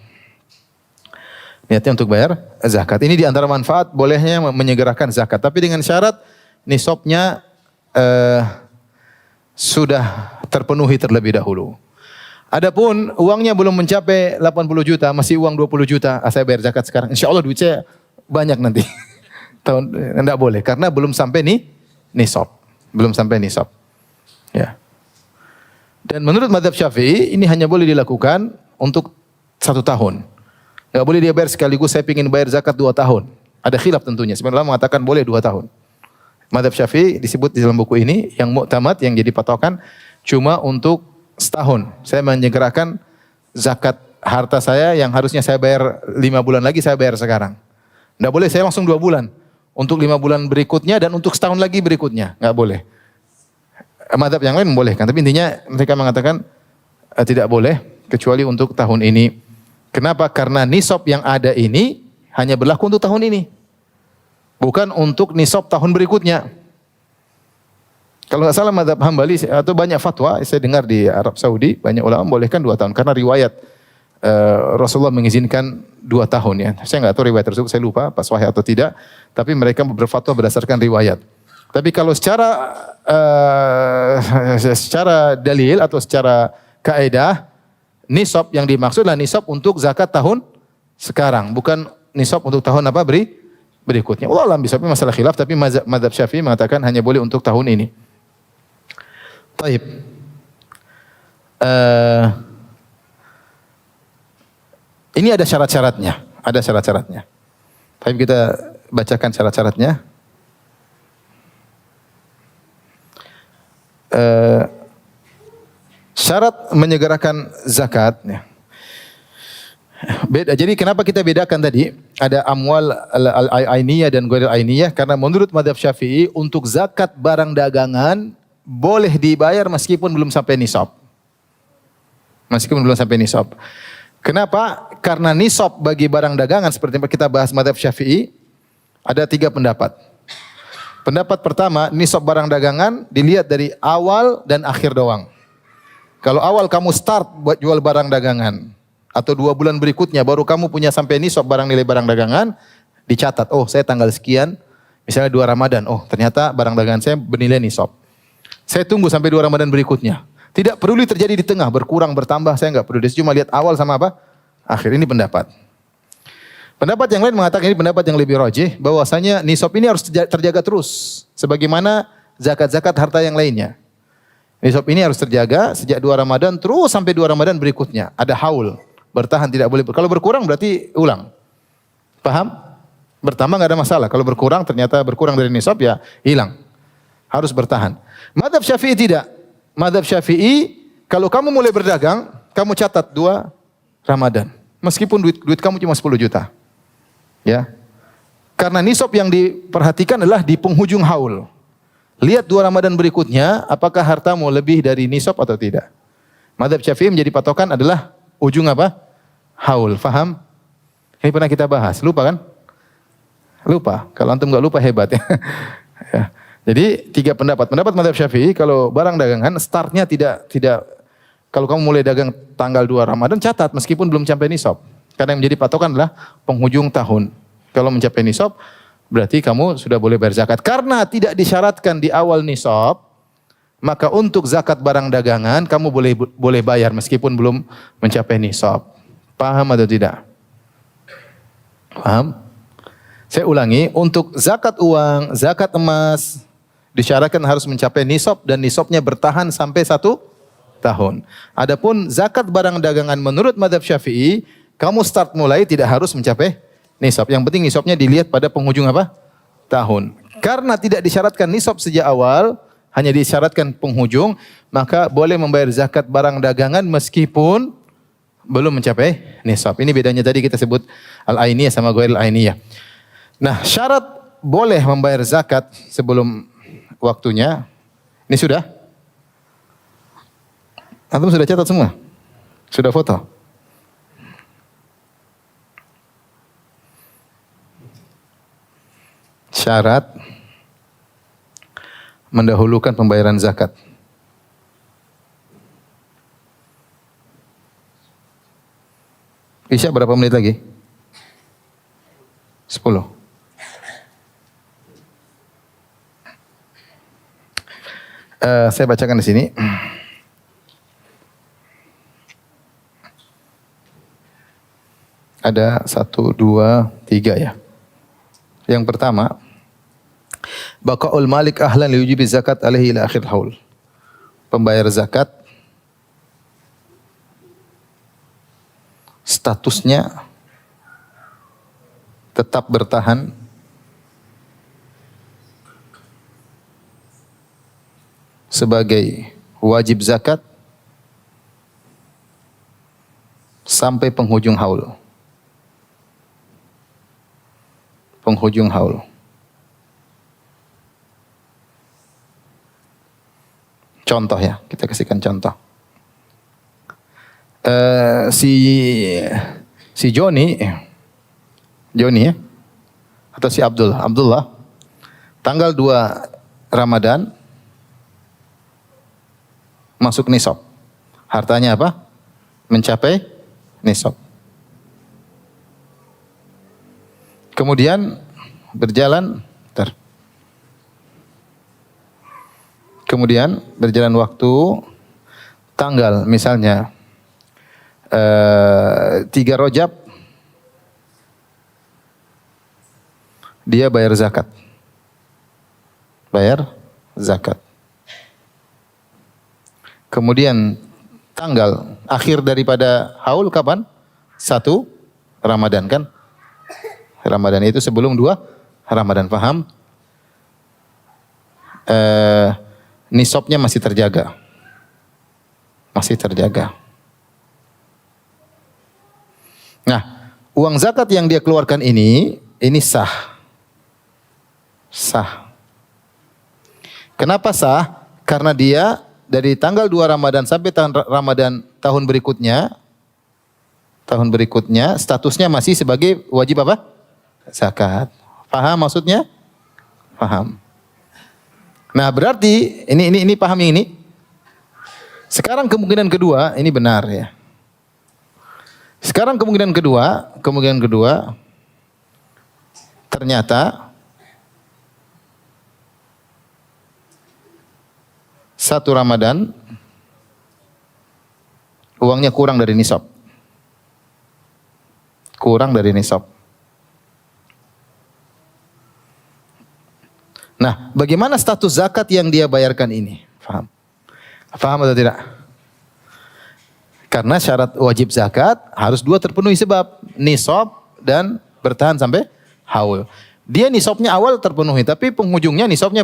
Niatnya untuk bayar zakat. Ini di antara manfaat bolehnya menyegerakan zakat. Tapi dengan syarat nisabnya sudah terpenuhi terlebih dahulu. Adapun uangnya belum mencapai 80 juta, masih uang 20 juta, saya bayar zakat sekarang. Insya Allah duit saya banyak nanti. Tidak boleh karena belum sampai nisab. Belum sampai nisab. Ya. Dan menurut mazhab Syafi'i ini hanya boleh dilakukan untuk 1 tahun. Enggak boleh dia bayar sekaligus saya ingin bayar zakat 2 tahun. Ada khilaf tentunya. Sebenarnya mengatakan boleh 2 tahun. Mazhab Syafi'i disebut di dalam buku ini yang mu'tamad yang jadi patokan cuma untuk setahun. Saya menyegerakan zakat harta saya yang harusnya saya bayar 5 bulan lagi saya bayar sekarang. Tidak boleh saya langsung 2 bulan. untuk 5 bulan berikutnya dan untuk setahun lagi berikutnya. Nggak boleh. Mazhab yang lain membolehkan, tapi intinya mereka mengatakan tidak boleh kecuali untuk tahun ini. Kenapa? Karena nisab yang ada ini hanya berlaku untuk tahun ini. Bukan untuk nisab tahun berikutnya. Kalau nggak salah mazhab Hambali atau banyak fatwa saya dengar di Arab Saudi, banyak ulama membolehkan 2 tahun karena riwayat Rasulullah mengizinkan 2 tahun ya. Saya nggak tahu riwayat tersebut, saya lupa pas sahih atau tidak. Tapi mereka berfatwa berdasarkan riwayat. Tapi kalau secara dalil atau secara kaidah, nisab yang dimaksud adalah nisab untuk zakat tahun sekarang, bukan nisab untuk tahun apa berikutnya. Allah alam bisa masalah khilaf, tapi mazhab Syafi'i mengatakan hanya boleh untuk tahun ini. Baik. Ini ada syarat-syaratnya, ada syarat-syaratnya. Baik, kita bacakan syarat-syaratnya. Syarat menyegerakan zakat. Beda. Jadi kenapa kita bedakan tadi? Ada amwal al-ainiyah dan ghairil ainiyah. Karena menurut mazhab Syafi'i untuk zakat barang dagangan boleh dibayar meskipun belum sampai nisab. Meskipun belum sampai nisab. Kenapa? Karena nisab bagi barang dagangan seperti yang kita bahas mazhab Syafi'i ada 3 pendapat. Pendapat pertama, nisab barang dagangan dilihat dari awal dan akhir doang. Kalau awal kamu start buat jual barang dagangan atau 2 bulan berikutnya baru kamu punya sampai nisab barang nilai barang dagangan, dicatat, oh saya tanggal sekian, misalnya 2 Ramadan, oh ternyata barang dagangan saya bernilai nisab. Saya tunggu sampai 2 Ramadan berikutnya. Tidak perlu terjadi di tengah, berkurang, bertambah, saya enggak perlu. Dia cuma lihat awal sama apa? Akhir. Ini pendapat. Pendapat yang lain mengatakan, ini pendapat yang lebih rajih, bahwasanya nisab ini harus terjaga terus. Sebagaimana zakat-zakat harta yang lainnya. Nisab ini harus terjaga sejak 2 Ramadan terus sampai 2 Ramadan berikutnya. Ada haul. Bertahan, tidak boleh. Kalau berkurang berarti ulang. Paham? Bertambah enggak ada masalah. Kalau berkurang ternyata berkurang dari nisab ya hilang. Harus bertahan. Mazhab Syafi'i tidak. Mazhab Syafi'i, kalau kamu mulai berdagang, kamu catat 2 Ramadan. Meskipun duit kamu cuma 10 juta. Ya. Karena nisab yang diperhatikan adalah di penghujung haul. Lihat 2 Ramadan berikutnya, apakah hartamu lebih dari nisab atau tidak. Mazhab Syafi'i menjadi patokan adalah ujung apa? Haul. Faham? Ini pernah kita bahas. Lupa kan? Lupa. Kalau antum enggak lupa hebat ya. Ya. Jadi 3 pendapat. Pendapat mazhab Syafi'i kalau barang dagangan startnya tidak kalau kamu mulai dagang tanggal 2 Ramadan catat meskipun belum sampai nisab. Karena yang menjadi patokan adalah penghujung tahun. Kalau mencapai nisab berarti kamu sudah boleh bayar zakat. Karena tidak disyaratkan di awal nisab, maka untuk zakat barang dagangan kamu boleh bayar meskipun belum mencapai nisab. Paham atau tidak? Paham? Saya ulangi, untuk zakat uang, zakat emas disyaratkan harus mencapai nisab dan nisabnya bertahan sampai 1 tahun. Adapun zakat barang dagangan menurut mazhab Syafi'i, kamu start mulai tidak harus mencapai nisab. Yang penting nisabnya dilihat pada penghujung apa? Tahun. Karena tidak disyaratkan nisab sejak awal, hanya disyaratkan penghujung, maka boleh membayar zakat barang dagangan meskipun belum mencapai nisab. Ini bedanya tadi kita sebut al-ainiyah sama ghairil ainiyah. Nah, syarat boleh membayar zakat sebelum waktunya, ini sudah? Antum sudah catat semua? Sudah foto? Syarat mendahulukan pembayaran zakat. Isya berapa menit lagi? 10. Saya bacakan di sini. Ada 1, 2, 3 ya. Yang pertama, baqaul malik ahlan liujibi zakat alaihi ila akhir haul. Pembayar zakat statusnya tetap bertahan sebagai wajib zakat sampai penghujung haul. Penghujung haul. Contoh ya, kita kasihkan contoh. Si Joni ya, atau si Abdullah, tanggal 2 Ramadan masuk nisab. Hartanya apa? Mencapai nisab. Kemudian berjalan waktu, tanggal misalnya 3 Rajab dia bayar zakat. Kemudian tanggal akhir daripada haul kapan? 1 Ramadan kan? Ramadan itu sebelum 2 Ramadan, paham? Nisabnya masih terjaga. Nah, uang zakat yang dia keluarkan ini sah. Kenapa sah? Karena dia dari tanggal 2 Ramadan sampai Ramadan tahun berikutnya statusnya masih sebagai wajib apa? Zakat. Paham maksudnya? Paham. Nah, berarti ini paham yang ini. Sekarang kemungkinan kedua, ini benar ya. Sekarang kemungkinan kedua ternyata 1 Ramadan uangnya kurang dari nisab. Nah, bagaimana status zakat yang dia bayarkan ini? Paham atau tidak? Karena syarat wajib zakat harus 2 terpenuhi, sebab nisab dan bertahan sampai haul. Dia nisabnya awal terpenuhi, tapi penghujungnya nisabnya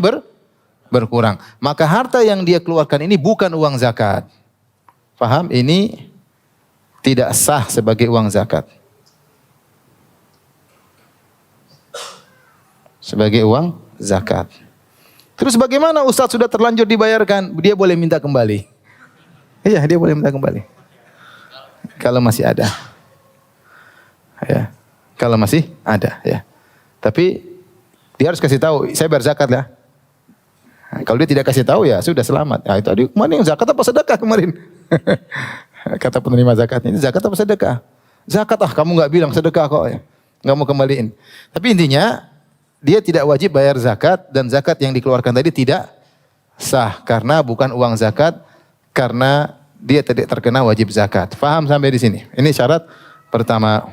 berkurang. Maka harta yang dia keluarkan ini bukan uang zakat. Paham? Ini tidak sah sebagai uang zakat. Sebagai uang zakat. Terus bagaimana Ustaz sudah terlanjur dibayarkan? Dia boleh minta kembali. Iya, dia boleh minta kembali. Kalau masih ada. Ya. Kalau masih ada ya. Tapi dia harus kasih tahu, saya bayar zakat ya. Nah, kalau dia tidak kasih tahu ya sudah selamat. Nah, itu tadi kemarin zakat apa sedekah kemarin? Kata penerima zakatnya, ini zakat apa sedekah? Zakat, kamu enggak bilang sedekah kok ya. Enggak mau kembaliin. Tapi intinya dia tidak wajib bayar zakat, dan zakat yang dikeluarkan tadi tidak sah karena bukan uang zakat, karena dia tidak terkena wajib zakat. Paham sampai di sini? Ini syarat pertama.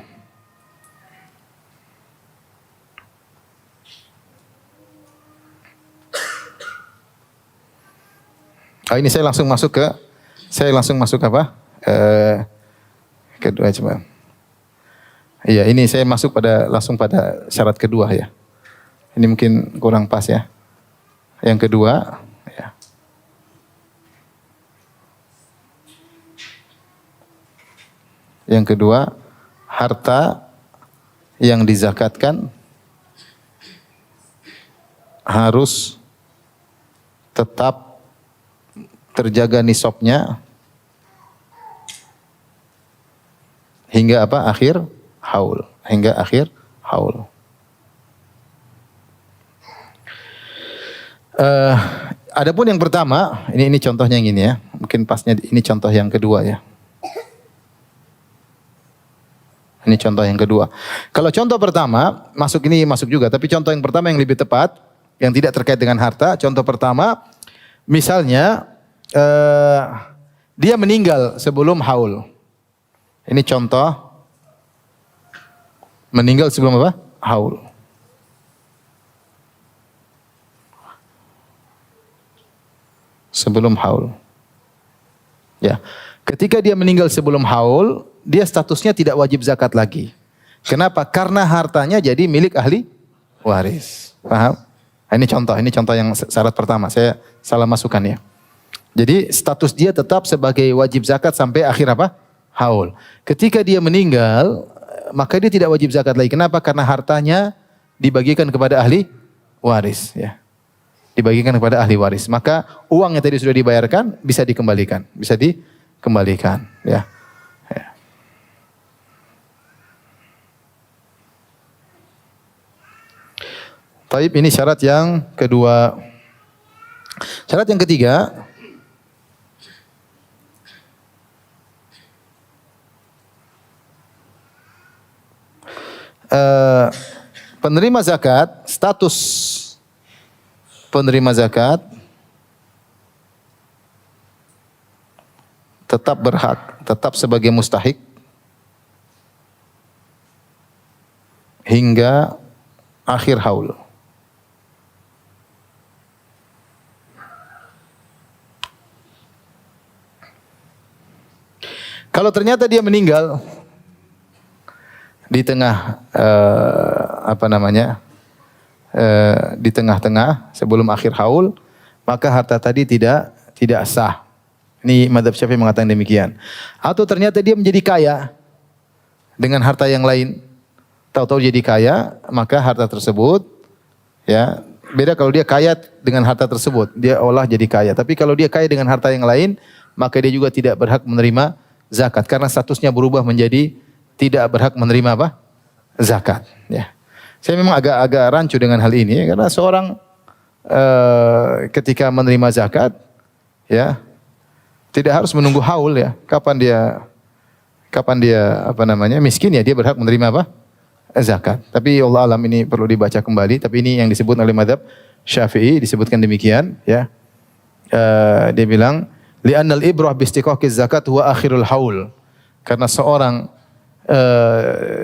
Ini saya langsung masuk apa? Kedua coba. Iya, ini saya masuk langsung pada syarat kedua ya. Ini mungkin kurang pas ya. Yang kedua, ya. Yang kedua, harta yang dizakatkan harus tetap terjaga nisabnya hingga apa? Akhir haul. Adapun yang pertama, ini contohnya yang ini ya. Mungkin pasnya ini contoh yang kedua ya. Ini contoh yang kedua. Kalau contoh pertama, masuk juga. Tapi contoh yang pertama yang lebih tepat, yang tidak terkait dengan harta. Contoh pertama, misalnya dia meninggal sebelum haul. Ini contoh meninggal sebelum apa? Haul. Sebelum haul. Ya. Ketika dia meninggal sebelum haul, dia statusnya tidak wajib zakat lagi. Kenapa? Karena hartanya jadi milik ahli waris. Paham? Ini contoh yang syarat pertama. Saya salah masukkan ya. Jadi status dia tetap sebagai wajib zakat sampai akhir apa? Haul. Ketika dia meninggal, maka dia tidak wajib zakat lagi. Kenapa? Karena hartanya dibagikan kepada ahli waris ya. dibagikan kepada ahli waris. Maka uang yang tadi sudah dibayarkan bisa dikembalikan, ya. Ya. Taib, ini syarat yang kedua. Syarat yang ketiga, penerima zakat, status penerima zakat tetap berhak, tetap sebagai mustahik hingga akhir haul. Kalau ternyata dia meninggal di tengah di tengah-tengah sebelum akhir haul, maka harta tadi tidak sah. Ini mazhab Syafi'i mengatakan demikian. Atau ternyata dia menjadi kaya dengan harta yang lain. Tahu-tahu jadi kaya, maka harta tersebut, ya, beda kalau dia kaya dengan harta tersebut, dia olah jadi kaya. Tapi kalau dia kaya dengan harta yang lain, maka dia juga tidak berhak menerima zakat karena statusnya berubah menjadi tidak berhak menerima apa? Zakat, ya. Saya memang agak rancu dengan hal ini karena seorang ketika menerima zakat, ya, tidak harus menunggu haul, ya. Kapan dia miskin, ya dia berhak menerima apa? Zakat. Tapi Allah alam ini perlu dibaca kembali, tapi ini yang disebut oleh mazhab Syafi'i, disebutkan demikian, ya. Dia bilang li'annal ibrah bi istiqaqi zakat huwa akhirul haul. Karena seorang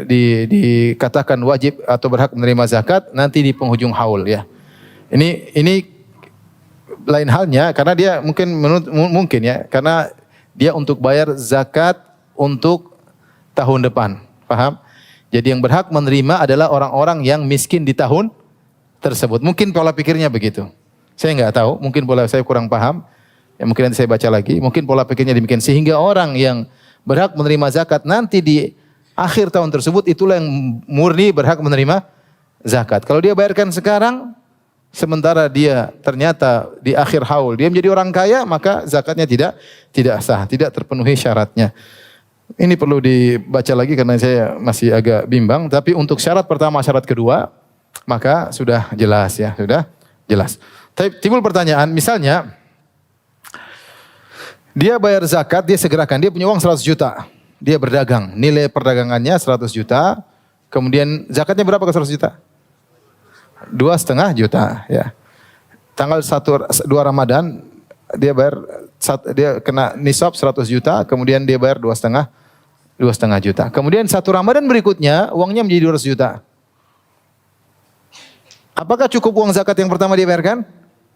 dikatakan wajib atau berhak menerima zakat nanti di penghujung haul, ya. Ini lain halnya karena dia mungkin ya, karena dia untuk bayar zakat untuk tahun depan. Paham? Jadi yang berhak menerima adalah orang-orang yang miskin di tahun tersebut. Mungkin pola pikirnya begitu. Saya enggak tahu, mungkin pola saya kurang paham. Ya, mungkin nanti saya baca lagi. Mungkin pola pikirnya demikian sehingga orang yang berhak menerima zakat nanti di akhir tahun tersebut itulah yang murni berhak menerima zakat. Kalau dia bayarkan sekarang, sementara dia ternyata di akhir haul dia menjadi orang kaya, maka zakatnya tidak sah, tidak terpenuhi syaratnya. Ini perlu dibaca lagi karena saya masih agak bimbang. Tapi untuk syarat pertama, syarat kedua, maka sudah jelas, ya, sudah jelas. Tapi timbul pertanyaan, misalnya dia bayar zakat, dia segerakan, dia punya uang 100 juta. Dia berdagang, nilai perdagangannya 100 juta. Kemudian zakatnya berapa ke 100 juta? 2,5 juta, ya. Tanggal 2 Ramadan dia bayar, dia kena nisab 100 juta, kemudian dia bayar 2,5 juta. Kemudian 1 Ramadan berikutnya uangnya menjadi 200 juta. Apakah cukup uang zakat yang pertama dia bayarkan?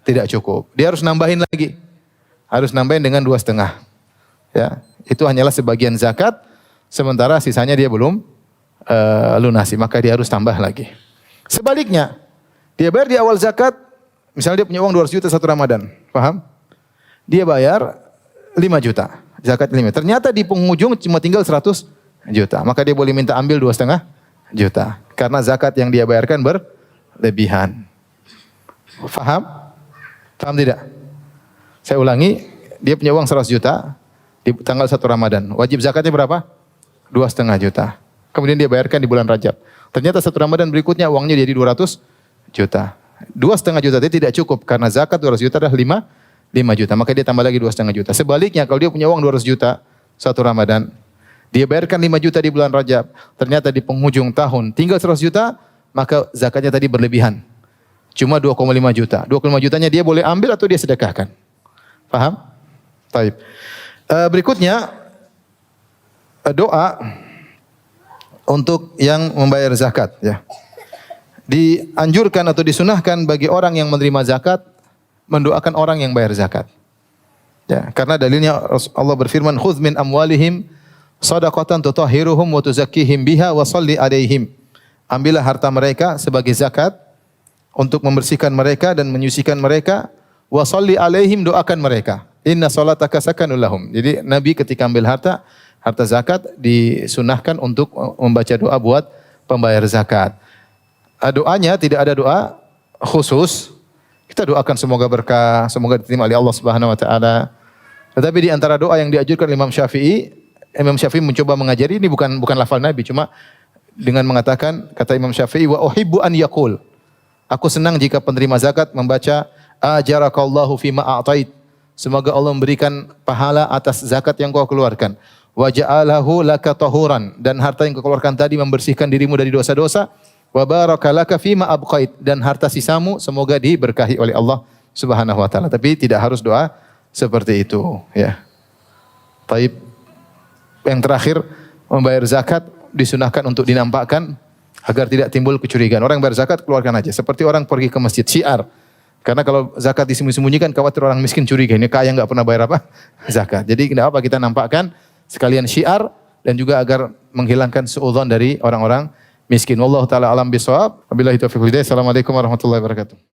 Tidak cukup. Dia harus nambahin lagi. Harus nambahin dengan 2,5. Ya, itu hanyalah sebagian zakat, sementara sisanya dia belum lunasi, maka dia harus tambah lagi. Sebaliknya, dia bayar di awal zakat, misalnya dia punya uang 200 juta 1 Ramadan, paham? Dia bayar 5 juta, zakat 5. Ternyata di penghujung cuma tinggal 100 juta, maka dia boleh minta ambil 2,5 juta. Karena zakat yang dia bayarkan berlebihan. Faham? Faham tidak? Saya ulangi, dia punya uang 100 juta di tanggal 1 Ramadan. Wajib zakatnya berapa? 2,5 juta. Kemudian dia bayarkan di bulan Rajab. Ternyata 1 Ramadan berikutnya uangnya jadi 200 juta. 2,5 juta itu tidak cukup karena zakat 200 juta adalah 5 juta. Maka dia tambah lagi 2,5 juta. Sebaliknya kalau dia punya uang 200 juta 1 Ramadan, dia bayarkan 5 juta di bulan Rajab. Ternyata di penghujung tahun tinggal 100 juta, maka zakatnya tadi berlebihan. Cuma 2,5 juta. 2,5 jutanya dia boleh ambil atau dia sedekahkan. Paham? Baik. Berikutnya doa untuk yang membayar zakat, ya. Dianjurkan atau disunahkan bagi orang yang menerima zakat mendoakan orang yang bayar zakat. Ya, karena dalilnya Allah berfirman, "Khudz min amwalihim shadaqatan tutahhiruhum wa tuzakkihim biha wa shalli 'alaihim." Ambillah harta mereka sebagai zakat untuk membersihkan mereka dan menyucikan mereka, wa shalli 'alaihim, doakan mereka. Inna salataka sakanul lahum. Jadi Nabi ketika ambil harta zakat disunahkan untuk membaca doa buat pembayar zakat. Doanya tidak ada doa khusus Kita doakan semoga berkah, semoga diterima oleh Allah Subhanahu wa taala. Tetapi di antara doa yang diajarkan Imam Syafi'i mencoba mengajari, ini bukan lafal Nabi, cuma dengan mengatakan, kata Imam Syafi'i, wa uhibbu an yaqul. Aku senang jika penerima zakat membaca ajarakallahu fima a'tait. Semoga Allah memberikan pahala atas zakat yang kau keluarkan. Wa ja'alahu laka tahuran, dan harta yang kau keluarkan tadi membersihkan dirimu dari dosa-dosa. Wa barakalaka fima abqait, dan harta sisamu semoga diberkahi oleh Allah Subhanahu wa taala. Tapi tidak harus doa seperti itu, ya. Taib. Yang terakhir, membayar zakat disunahkan untuk dinampakkan agar tidak timbul kecurigaan. Orang bayar zakat keluarkan aja, seperti orang pergi ke masjid, syiar. Karena kalau zakat disembunyikan khawatir orang miskin curiga, ini kaya enggak pernah bayar apa? Zakat. Jadi tidak apa kita nampakkan sekalian syiar dan juga agar menghilangkan suudzon dari orang-orang miskin. Wallahu taala alam bisawab. Wabillahi taufiq wal hidayah. Assalamualaikum warahmatullahi wabarakatuh.